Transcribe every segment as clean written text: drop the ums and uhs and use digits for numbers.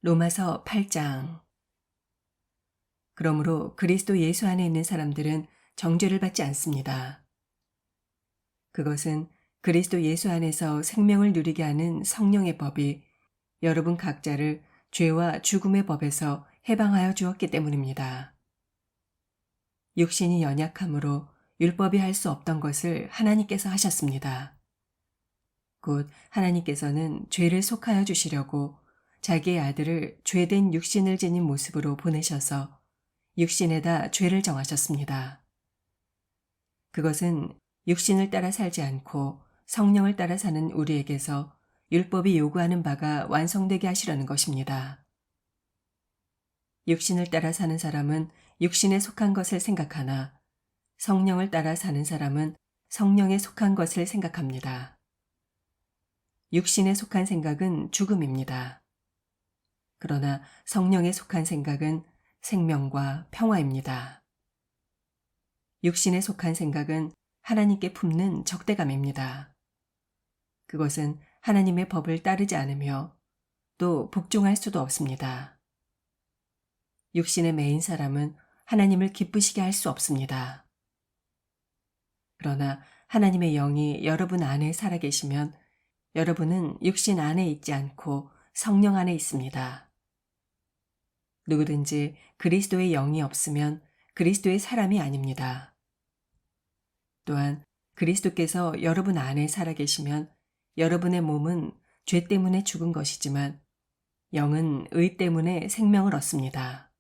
로마서 8장. 그러므로 그리스도 예수 안에 있는 사람들은 정죄를 받지 않습니다. 그것은 그리스도 예수 안에서 생명을 누리게 하는 성령의 법이 여러분 각자를 죄와 죽음의 법에서 해방하여 주었기 때문입니다. 육신이 연약함으로 율법이 할 수 없던 것을 하나님께서 하셨습니다. 곧 하나님께서는 죄를 속하여 주시려고 자기의 아들을 죄된 육신을 지닌 모습으로 보내셔서 육신에다 죄를 정하셨습니다. 그것은 육신을 따라 살지 않고 성령을 따라 사는 우리에게서 율법이 요구하는 바가 완성되게 하시려는 것입니다. 육신을 따라 사는 사람은 육신에 속한 것을 생각하나 성령을 따라 사는 사람은 성령에 속한 것을 생각합니다. 육신에 속한 생각은 죽음입니다. 그러나 성령에 속한 생각은 생명과 평화입니다. 육신에 속한 생각은 하나님께 품는 적대감입니다. 그것은 하나님의 법을 따르지 않으며 또 복종할 수도 없습니다. 육신의 매인 사람은 하나님을 기쁘시게 할 수 없습니다. 그러나 하나님의 영이 여러분 안에 살아계시면 여러분은 육신 안에 있지 않고 성령 안에 있습니다. 누구든지 그리스도의 영이 없으면 그리스도의 사람이 아닙니다. 또한 그리스도께서 여러분 안에 살아계시면 여러분의 몸은 죄 때문에 죽은 것이지만 영은 의 때문에 생명을 얻습니다.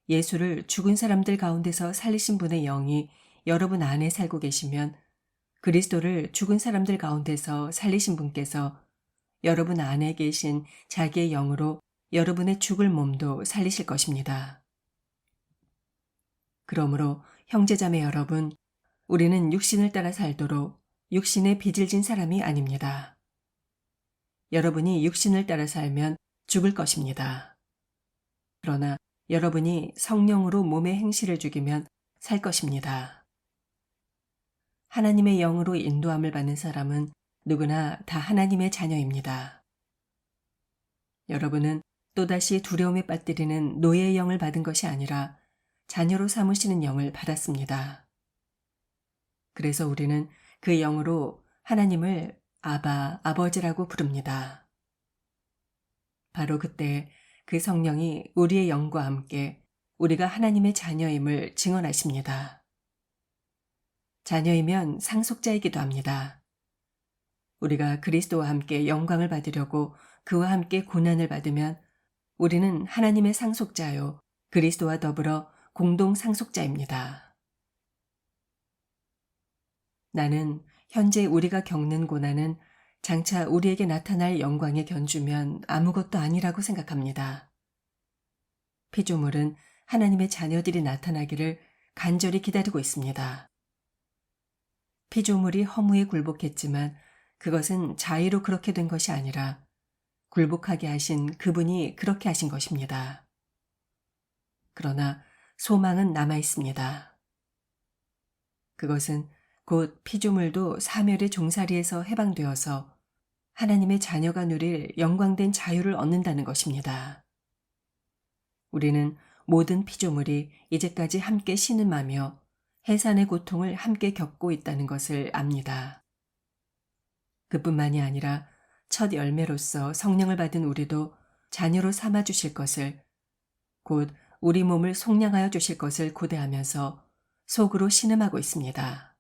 예수를 죽은 사람들 가운데서 살리신 분의 영이 여러분 안에 살고 계시면 그리스도를 죽은 사람들 가운데서 살리신 분께서 여러분 안에 계신 자기의 영으로 여러분의 죽을 몸도 살리실 것입니다. 그러므로 형제자매 여러분, 우리는 육신을 따라 살도록 육신에 빚을 진 사람이 아닙니다. 여러분이 육신을 따라 살면 죽을 것입니다. 그러나 여러분이 성령으로 몸의 행실을 죽이면 살 것입니다. 하나님의 영으로 인도함을 받는 사람은 누구나 다 하나님의 자녀입니다. 여러분은 또다시 두려움에 빠뜨리는 노예의 영을 받은 것이 아니라 자녀로 삼으시는 영을 받았습니다. 그래서 우리는 그 영으로 하나님을 아바, 아버지라고 부릅니다. 바로 그때 그 성령이 우리의 영과 함께 우리가 하나님의 자녀임을 증언하십니다. 자녀이면 상속자이기도 합니다. 우리가 그리스도와 함께 영광을 받으려고 그와 함께 고난을 받으면 우리는 하나님의 상속자요 그리스도와 더불어 공동 상속자입니다. 나는 현재 우리가 겪는 고난은 장차 우리에게 나타날 영광에 견주면 아무것도 아니라고 생각합니다. 피조물은 하나님의 자녀들이 나타나기를 간절히 기다리고 있습니다. 피조물이 허무에 굴복했지만 그것은 자의로 그렇게 된 것이 아니라 굴복하게 하신 그분이 그렇게 하신 것입니다. 그러나 소망은 남아 있습니다. 그것은 곧 피조물도 사멸의 종살이에서 해방되어서 하나님의 자녀가 누릴 영광된 자유를 얻는다는 것입니다. 우리는 모든 피조물이 이제까지 함께 신음하며 해산의 고통을 함께 겪고 있다는 것을 압니다. 그뿐만이 아니라 첫 열매로서 성령을 받은 우리도 자녀로 삼아 주실 것을, 곧 우리 몸을 속량하여 주실 것을 고대하면서 속으로 신음하고 있습니다.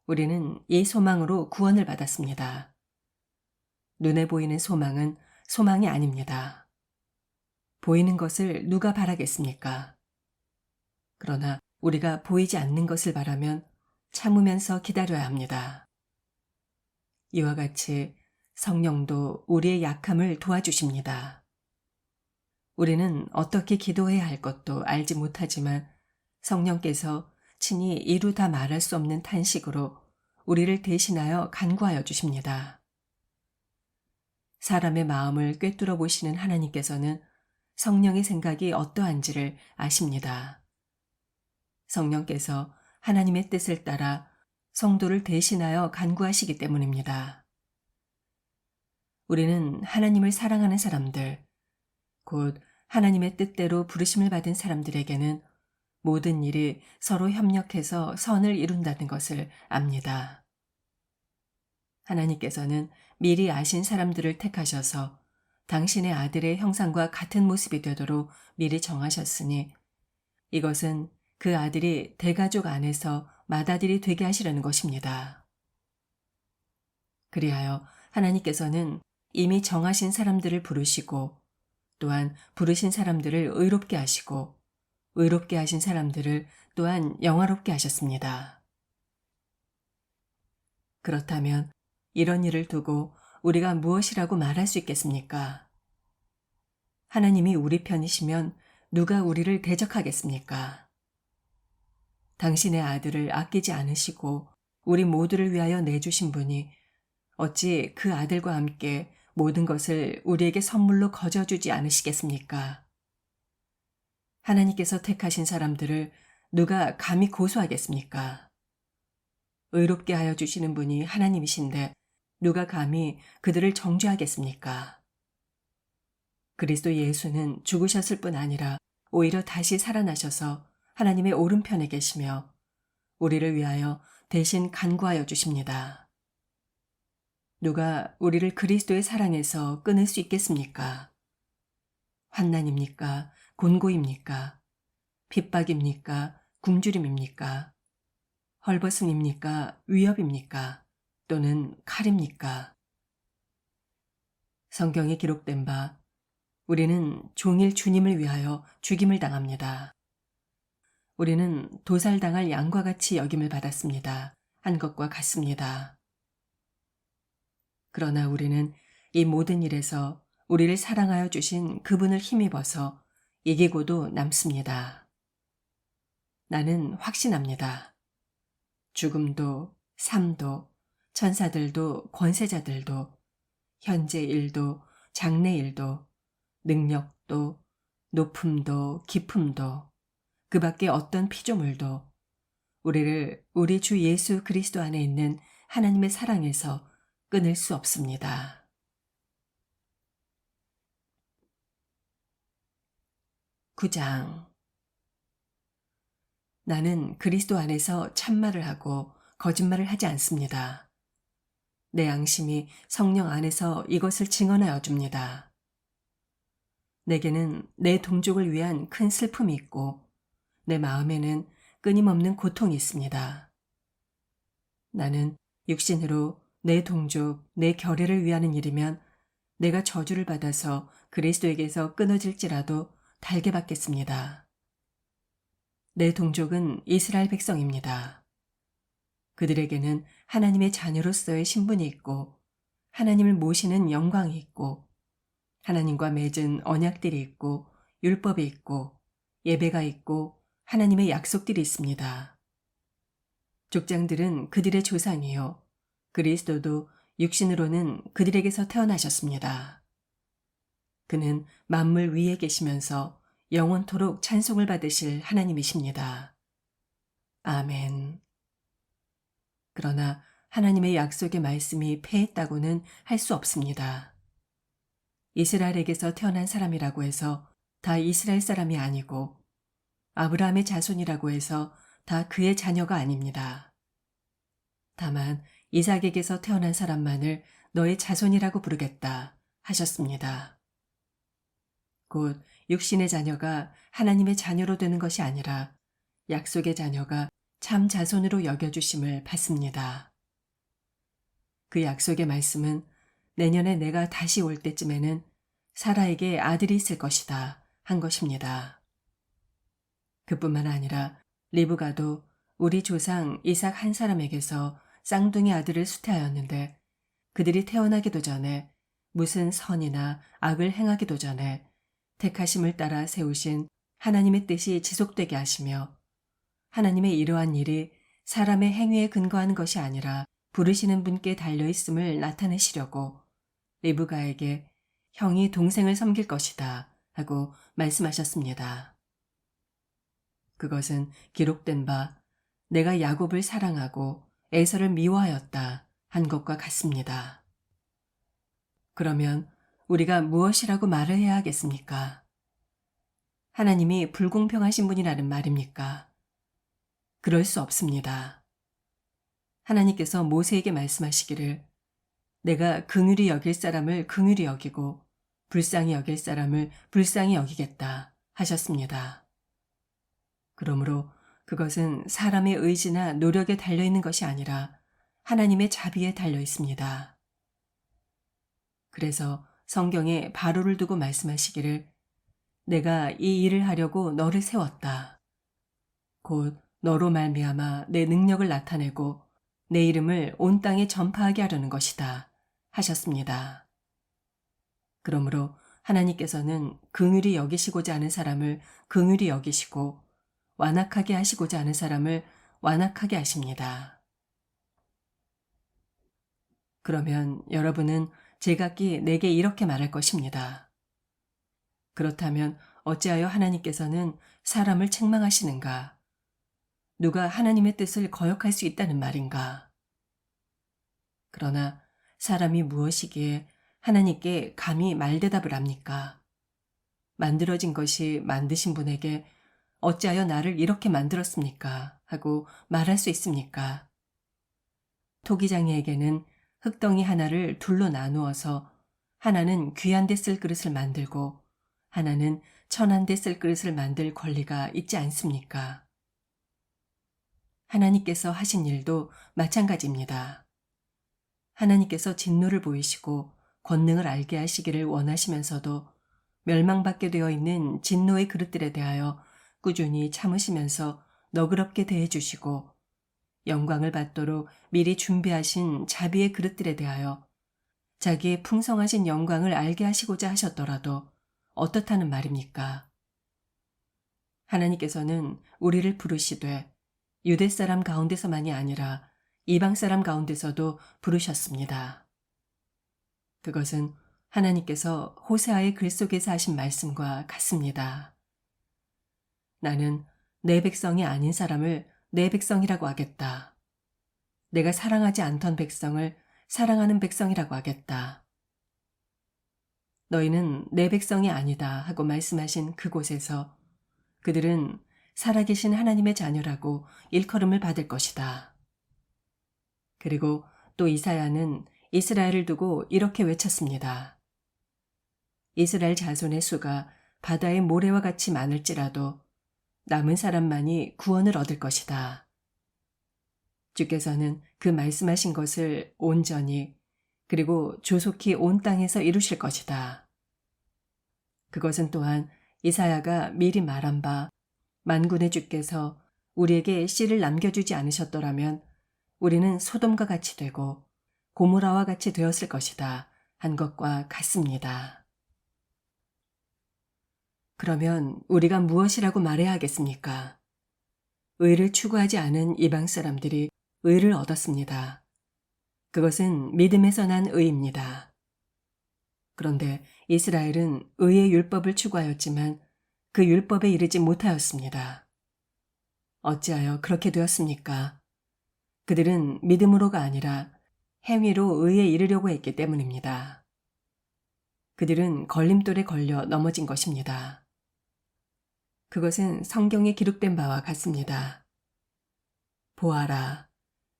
우리는 이 소망으로 구원을 받았습니다. 눈에 보이는 소망은 소망이 아닙니다. 보이는 것을 누가 바라겠습니까? 그러나 우리가 보이지 않는 것을 바라면 참으면서 기다려야 합니다. 이와 같이 성령도 우리의 약함을 도와주십니다. 우리는 어떻게 기도해야 할 것도 알지 못하지만 성령께서 친히 이루 다 말할 수 없는 탄식으로 우리를 대신하여 간구하여 주십니다. 사람의 마음을 꿰뚫어 보시는 하나님께서는 성령의 생각이 어떠한지를 아십니다. 성령께서 하나님의 뜻을 따라 성도를 대신하여 간구하시기 때문입니다. 우리는 하나님을 사랑하는 사람들, 곧 하나님의 뜻대로 부르심을 받은 사람들에게는 모든 일이 서로 협력해서 선을 이룬다는 것을 압니다. 하나님께서는 미리 아신 사람들을 택하셔서 당신의 아들의 형상과 같은 모습이 되도록 미리 정하셨으니 이것은 그 아들이 대가족 안에서 맏아들이 되게 하시려는 것입니다. 그리하여 하나님께서는 이미 정하신 사람들을 부르시고 또한 부르신 사람들을 의롭게 하시고 의롭게 하신 사람들을 또한 영화롭게 하셨습니다. 그렇다면 이런 일을 두고 우리가 무엇이라고 말할 수 있겠습니까? 하나님이 우리 편이시면 누가 우리를 대적하겠습니까? 당신의 아들을 아끼지 않으시고 우리 모두를 위하여 내주신 분이 어찌 그 아들과 함께 모든 것을 우리에게 선물로 거저주지 않으시겠습니까? 하나님께서 택하신 사람들을 누가 감히 고소하겠습니까? 의롭게 하여 주시는 분이 하나님이신데 누가 감히 그들을 정죄하겠습니까? 그리스도 예수는 죽으셨을 뿐 아니라 오히려 다시 살아나셔서 하나님의 오른편에 계시며 우리를 위하여 대신 간구하여 주십니다. 누가 우리를 그리스도의 사랑에서 끊을 수 있겠습니까? 환난입니까? 곤고입니까? 핍박입니까? 굶주림입니까? 헐벗음입니까? 위협입니까? 또는 칼입니까? 성경에 기록된 바 우리는 종일 주님을 위하여 죽임을 당합니다. 우리는 도살당할 양과 같이 여김을 받았습니다. 한 것과 같습니다. 그러나 우리는 이 모든 일에서 우리를 사랑하여 주신 그분을 힘입어서 이기고도 남습니다. 나는 확신합니다. 죽음도, 삶도, 천사들도, 권세자들도, 현재 일도, 장래 일도, 능력도, 높음도, 깊음도, 그 밖에 어떤 피조물도 우리를 우리 주 예수 그리스도 안에 있는 하나님의 사랑에서 끊을 수 없습니다. (9장) 나는 그리스도 안에서 참말을 하고 거짓말을 하지 않습니다. 내 양심이 성령 안에서 이것을 증언하여 줍니다. 내게는 내 동족을 위한 큰 슬픔이 있고 내 마음에는 끊임없는 고통이 있습니다. 나는 육신으로 내 동족, 내 결의를 위하는 일이면 내가 저주를 받아서 그리스도에게서 끊어질지라도 달게 받겠습니다. 내 동족은 이스라엘 백성입니다. 그들에게는 하나님의 자녀로서의 신분이 있고 하나님을 모시는 영광이 있고 하나님과 맺은 언약들이 있고 율법이 있고 예배가 있고 하나님의 약속들이 있습니다. 족장들은 그들의 조상이요 그리스도도 육신으로는 그들에게서 태어나셨습니다. 그는 만물 위에 계시면서 영원토록 찬송을 받으실 하나님이십니다. 아멘. 그러나 하나님의 약속의 말씀이 패했다고는 할 수 없습니다. 이스라엘에게서 태어난 사람이라고 해서 다 이스라엘 사람이 아니고 아브라함의 자손이라고 해서 다 그의 자녀가 아닙니다. 다만 이삭에게서 태어난 사람만을 너의 자손이라고 부르겠다 하셨습니다. 곧 육신의 자녀가 하나님의 자녀로 되는 것이 아니라 약속의 자녀가 참 자손으로 여겨주심을 받습니다. 그 약속의 말씀은 내년에 내가 다시 올 때쯤에는 사라에게 아들이 있을 것이다 한 것입니다. 그뿐만 아니라 리브가도 우리 조상 이삭 한 사람에게서 쌍둥이 아들을 수태하였는데 그들이 태어나기도 전에 무슨 선이나 악을 행하기도 전에 택하심을 따라 세우신 하나님의 뜻이 지속되게 하시며 하나님의 이러한 일이 사람의 행위에 근거하는 것이 아니라 부르시는 분께 달려있음을 나타내시려고 리브가에게 형이 동생을 섬길 것이다 하고 말씀하셨습니다. 그것은 기록된 바 내가 야곱을 사랑하고 에서를 미워하였다 한 것과 같습니다. 그러면 우리가 무엇이라고 말을 해야 하겠습니까? 하나님이 불공평하신 분이라는 말입니까? 그럴 수 없습니다. 하나님께서 모세에게 말씀하시기를 내가 긍휼히 여길 사람을 긍휼히 여기고 불쌍히 여길 사람을 불쌍히 여기겠다 하셨습니다. 그러므로 그것은 사람의 의지나 노력에 달려있는 것이 아니라 하나님의 자비에 달려 있습니다. 그래서 성경에 바로를 두고 말씀하시기를 내가 이 일을 하려고 너를 세웠다. 곧 너로 말미암아 내 능력을 나타내고 내 이름을 온 땅에 전파하게 하려는 것이다 하셨습니다. 그러므로 하나님께서는 긍휼히 여기시고자 하는 사람을 긍휼히 여기시고 완악하게 하시고자 하는 사람을 완악하게 하십니다. 그러면 여러분은 제각기 내게 이렇게 말할 것입니다. 그렇다면 어찌하여 하나님께서는 사람을 책망하시는가? 누가 하나님의 뜻을 거역할 수 있다는 말인가? 그러나 사람이 무엇이기에 하나님께 감히 말대답을 합니까? 만들어진 것이 만드신 분에게 어찌하여 나를 이렇게 만들었습니까? 하고 말할 수 있습니까? 토기장이에게는 흙덩이 하나를 둘로 나누어서 하나는 귀한 데 쓸 그릇을 만들고 하나는 천한 데 쓸 그릇을 만들 권리가 있지 않습니까? 하나님께서 하신 일도 마찬가지입니다. 하나님께서 진노를 보이시고 권능을 알게 하시기를 원하시면서도 멸망받게 되어 있는 진노의 그릇들에 대하여 꾸준히 참으시면서 너그럽게 대해주시고 영광을 받도록 미리 준비하신 자비의 그릇들에 대하여 자기의 풍성하신 영광을 알게 하시고자 하셨더라도 어떻다는 말입니까? 하나님께서는 우리를 부르시되 유대 사람 가운데서만이 아니라 이방 사람 가운데서도 부르셨습니다. 그것은 하나님께서 호세아의 글 속에서 하신 말씀과 같습니다. 나는 내 백성이 아닌 사람을 내 백성이라고 하겠다. 내가 사랑하지 않던 백성을 사랑하는 백성이라고 하겠다. 너희는 내 백성이 아니다 하고 말씀하신 그곳에서 그들은 살아계신 하나님의 자녀라고 일컬음을 받을 것이다. 그리고 또 이사야는 이스라엘을 두고 이렇게 외쳤습니다. 이스라엘 자손의 수가 바다의 모래와 같이 많을지라도 남은 사람만이 구원을 얻을 것이다. 주께서는 그 말씀하신 것을 온전히 그리고 조속히 온 땅에서 이루실 것이다. 그것은 또한 이사야가 미리 말한 바 만군의 주께서 우리에게 씨를 남겨주지 않으셨더라면 우리는 소돔과 같이 되고 고모라와 같이 되었을 것이다 한 것과 같습니다. 그러면 우리가 무엇이라고 말해야 하겠습니까? 의를 추구하지 않은 이방 사람들이 의를 얻었습니다. 그것은 믿음에서 난 의입니다. 그런데 이스라엘은 의의 율법을 추구하였지만 그 율법에 이르지 못하였습니다. 어찌하여 그렇게 되었습니까? 그들은 믿음으로가 아니라 행위로 의에 이르려고 했기 때문입니다. 그들은 걸림돌에 걸려 넘어진 것입니다. 그것은 성경에 기록된 바와 같습니다. 보아라,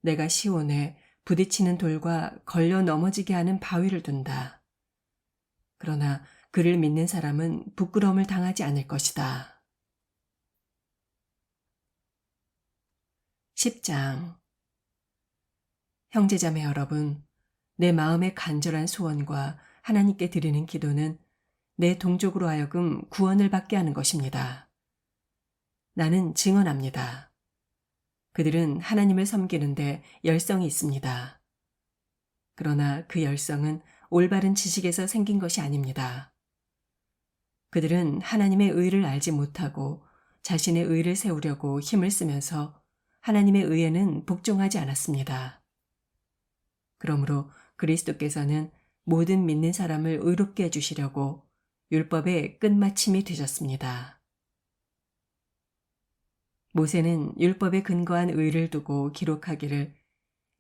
내가 시온에 부딪히는 돌과 걸려 넘어지게 하는 바위를 둔다. 그러나 그를 믿는 사람은 부끄러움을 당하지 않을 것이다. 10장 형제자매 여러분, 내 마음의 간절한 소원과 하나님께 드리는 기도는 내 동족으로 하여금 구원을 받게 하는 것입니다. 나는 증언합니다. 그들은 하나님을 섬기는데 열성이 있습니다. 그러나 그 열성은 올바른 지식에서 생긴 것이 아닙니다. 그들은 하나님의 의를 알지 못하고 자신의 의를 세우려고 힘을 쓰면서 하나님의 의에는 복종하지 않았습니다. 그러므로 그리스도께서는 모든 믿는 사람을 의롭게 해주시려고 율법의 끝마침이 되셨습니다. 모세는 율법에 근거한 의를 두고 기록하기를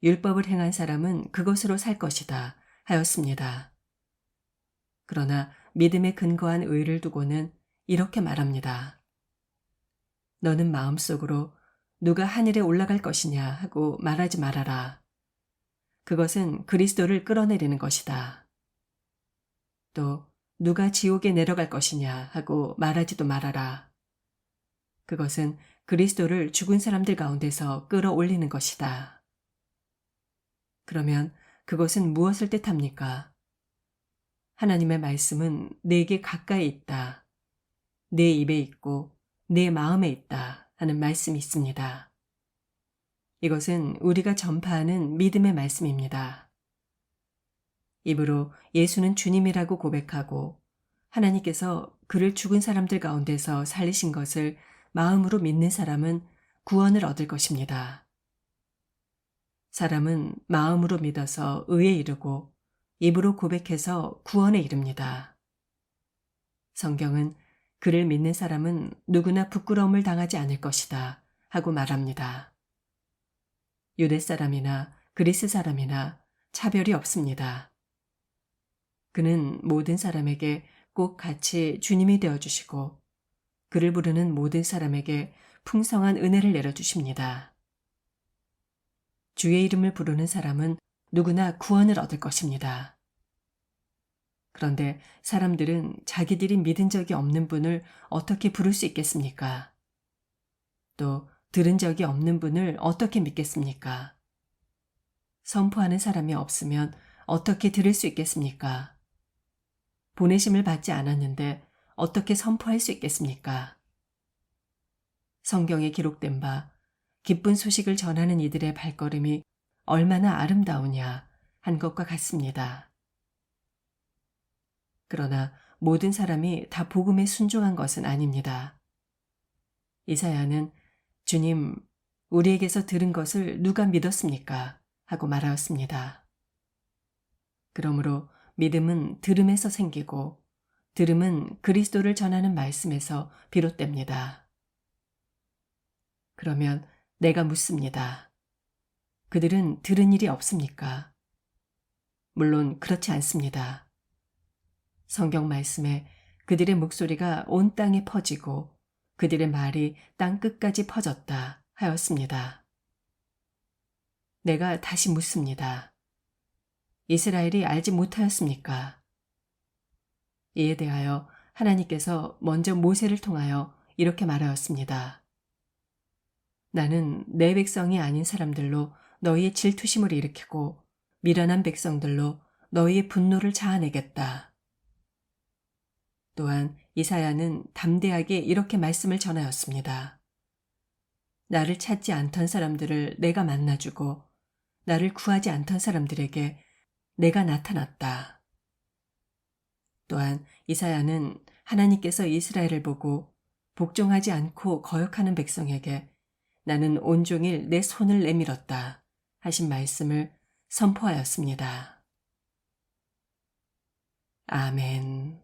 율법을 행한 사람은 그것으로 살 것이다 하였습니다. 그러나 믿음에 근거한 의를 두고는 이렇게 말합니다. 너는 마음속으로 누가 하늘에 올라갈 것이냐 하고 말하지 말아라. 그것은 그리스도를 끌어내리는 것이다. 또 누가 지옥에 내려갈 것이냐 하고 말하지도 말아라. 그것은 그리스도를 죽은 사람들 가운데서 끌어올리는 것이다. 그러면 그것은 무엇을 뜻합니까? 하나님의 말씀은 내게 가까이 있다. 내 입에 있고 내 마음에 있다 하는 말씀이 있습니다. 이것은 우리가 전파하는 믿음의 말씀입니다. 입으로 예수는 주님이라고 고백하고 하나님께서 그를 죽은 사람들 가운데서 살리신 것을 마음으로 믿는 사람은 구원을 얻을 것입니다. 사람은 마음으로 믿어서 의에 이르고 입으로 고백해서 구원에 이릅니다. 성경은 그를 믿는 사람은 누구나 부끄러움을 당하지 않을 것이다 하고 말합니다. 유대 사람이나 그리스 사람이나 차별이 없습니다. 그는 모든 사람에게 꼭 같이 주님이 되어주시고 그를 부르는 모든 사람에게 풍성한 은혜를 내려주십니다. 주의 이름을 부르는 사람은 누구나 구원을 얻을 것입니다. 그런데 사람들은 자기들이 믿은 적이 없는 분을 어떻게 부를 수 있겠습니까? 또 들은 적이 없는 분을 어떻게 믿겠습니까? 선포하는 사람이 없으면 어떻게 들을 수 있겠습니까? 보내심을 받지 않았는데 어떻게 선포할 수 있겠습니까? 성경에 기록된 바 기쁜 소식을 전하는 이들의 발걸음이 얼마나 아름다우냐 한 것과 같습니다. 그러나 모든 사람이 다 복음에 순종한 것은 아닙니다. 이사야는 주님, 우리에게서 들은 것을 누가 믿었습니까? 하고 말하였습니다. 그러므로 믿음은 들음에서 생기고 들음은 그리스도를 전하는 말씀에서 비롯됩니다. 그러면 내가 묻습니다. 그들은 들은 일이 없습니까? 물론 그렇지 않습니다. 성경 말씀에 그들의 목소리가 온 땅에 퍼지고 그들의 말이 땅 끝까지 퍼졌다 하였습니다. 내가 다시 묻습니다. 이스라엘이 알지 못하였습니까? 이에 대하여 하나님께서 먼저 모세를 통하여 이렇게 말하였습니다. 나는 내 백성이 아닌 사람들로 너희의 질투심을 일으키고 미련한 백성들로 너희의 분노를 자아내겠다. 또한 이사야는 담대하게 이렇게 말씀을 전하였습니다. 나를 찾지 않던 사람들을 내가 만나주고 나를 구하지 않던 사람들에게 내가 나타났다. 또한 이사야는 하나님께서 이스라엘을 보고 복종하지 않고 거역하는 백성에게 나는 온종일 내 손을 내밀었다 하신 말씀을 선포하였습니다. 아멘.